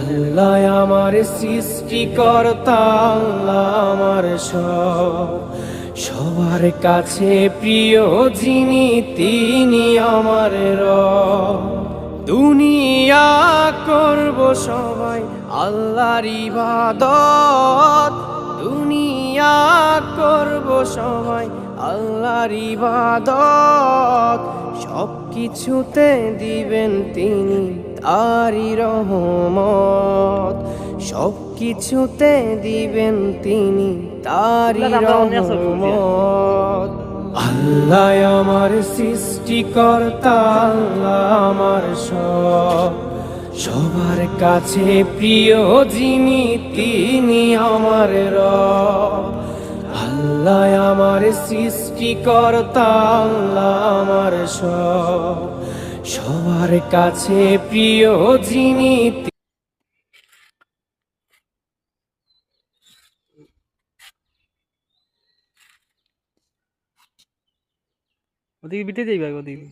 আল্লাহ আমার সৃষ্টিকর্তা, আল্লাহ আমার সবার কাছে প্রিয় যিনি তিনি আমার রব। দুনিয়া করব সবাই আল্লাহর ইবাদত, দুনিয়া করব সবাই আল্লাহর ইবাদত। সব কিছুতে দিবেন তিনি তারি রহমত, সব কিছুতে দিবেন তিনি তারি রহমত। আল্লাহ আমার সৃষ্টিকর্তা, আল্লাহ আমার সবার কাছে প্রিয় যিনি তিনি আমার রব। আল্লাহ আমার সৃষ্টিকর্তা, আল্লাহ আমার সবার কাছে প্রিয় যিনি। ওদিকে বিটে যাইবা ওদিকে।